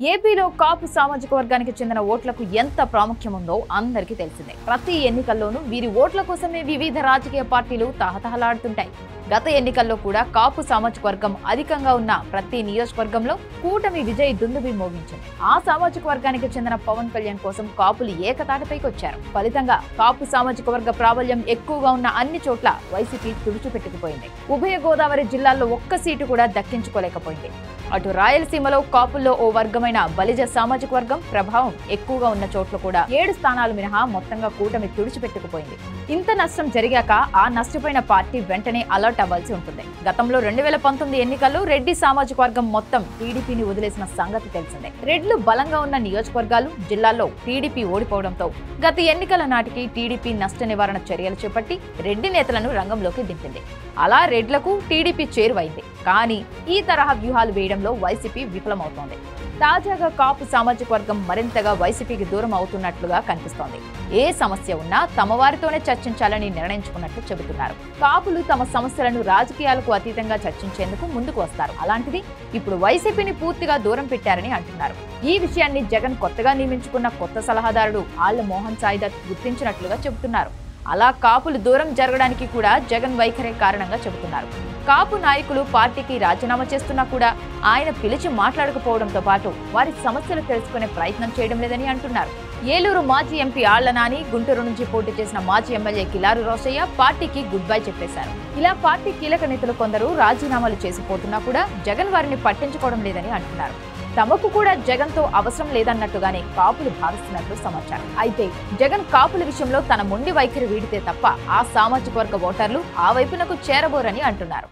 ఏపీలో కాపు సామాజిక వర్గానికి చెందిన ఓట్లకు ఎంత ప్రాముఖ్యం ఉందో అందరికీ తెలిసిందే. ప్రతి ఎన్నికల్లోనూ వీరి ఓట్ల కోసమే వివిధ రాజకీయ పార్టీలు తహతహలాడుతుంటాయి. గత ఎన్నికల్లో కూడా కాపు సామాజిక వర్గం అధికంగా ఉన్న ప్రతి నియోజకవర్గంలో కూటమి విజయ్ దుందుబి మోగించింది. ఆ సామాజిక వర్గానికి చెందిన పవన్ కళ్యాణ్ కోసం కాపులు ఏకతాటిపైకి వచ్చారు. ఫలితంగా కాపు సామాజిక వర్గ ప్రాబల్యం ఎక్కువగా ఉన్న అన్ని చోట్ల వైసీపీ తుడిచిపెట్టుకుపోయింది. ఉభయ గోదావరి జిల్లాల్లో ఒక్క సీటు కూడా దక్కించుకోలేకపోయింది. అటు రాయలసీమలో కాపుల్లో ఓ వర్గమైన బలిజ సామాజిక వర్గం ప్రభావం ఎక్కువగా ఉన్న చోట్ల కూడా 7 స్థానాలు మినహా మొత్తంగా కూటమి తుడిచిపెట్టుకుపోయింది. ఇంత నష్టం జరిగాక ఆ నష్టపోయిన పార్టీ వెంటనే అలర్ట్ అవ్వాల్సి ఉంటుంది. గతంలో 2019 ఎన్నికల్లో రెడ్డి సామాజిక వర్గం మొత్తం టీడీపీని వదిలేసిన సంగతి తెలిసిందే. రెడ్లు బలంగా ఉన్న నియోజకవర్గాలు, జిల్లాల్లో టీడీపీ ఓడిపోవడంతో గత ఎన్నికల నాటికి టీడీపీ నష్ట నివారణ చర్యలు చేపట్టి రెడ్డి నేతలను రంగంలోకి దింపింది. అలా రెడ్లకు టీడీపీ చేరువైంది. కానీ ఈ తరహా వ్యూహాలు వేయడంలో వైసీపీ విఫలమవుతోంది. తాజాగా కాపు సామాజిక వర్గం మరింతగా వైసీపీకి దూరం అవుతున్నట్లుగా కనిపిస్తోంది. ఏ సమస్య ఉన్నా తమ వారితోనే చర్చించాలని నిర్ణయించుకున్నట్లు చెబుతున్నారు. కాపులు తమ సమస్యలను రాజకీయాలకు అతీతంగా చర్చించేందుకు ముందుకు వస్తారు. అలాంటిది ఇప్పుడు వైసీపీని పూర్తిగా దూరం పెట్టారని అంటున్నారు. ఈ విషయాన్ని జగన్ కొత్తగా నియమించుకున్న కొత్త సలహాదారుడు ఆళ్ల మోహన్ సాయిదత్ గుర్తించినట్లుగా చెబుతున్నారు. అలా కాపులు దూరం జరగడానికి కూడా జగన్ వైఖరే కారణంగా చెబుతున్నారు. కాపు నాయకులు పార్టీకి రాజీనామా చేస్తున్నా కూడా ఆయన పిలిచి మాట్లాడకపోవడంతో పాటు వారి సమస్యలు తెలుసుకునే ప్రయత్నం చేయడం లేదని అంటున్నారు. ఏలూరు మాజీ ఎంపీ ఆళ్ల నాని, గుంటూరు నుంచి పోటీ చేసిన మాజీ ఎమ్మెల్యే కిలారు రోశయ్య పార్టీకి గుడ్ బై చెప్పేశారు. ఇలా పార్టీ కీలక నేతలు కొందరు రాజీనామాలు చేసిపోతున్నా కూడా జగన్ వారిని పట్టించుకోవడం లేదని అంటున్నారు. తమకు కూడా జగన్ తో అవసరం లేదన్నట్టుగానే కాపులు భావిస్తున్నట్లు సమాచారం. అయితే జగన్ కాపుల విషయంలో తన మొండి వైఖరి వీడితే తప్ప ఆ సామాజిక వర్గ ఓటర్లు ఆ వైపునకు చేరబోరని అంటున్నారు.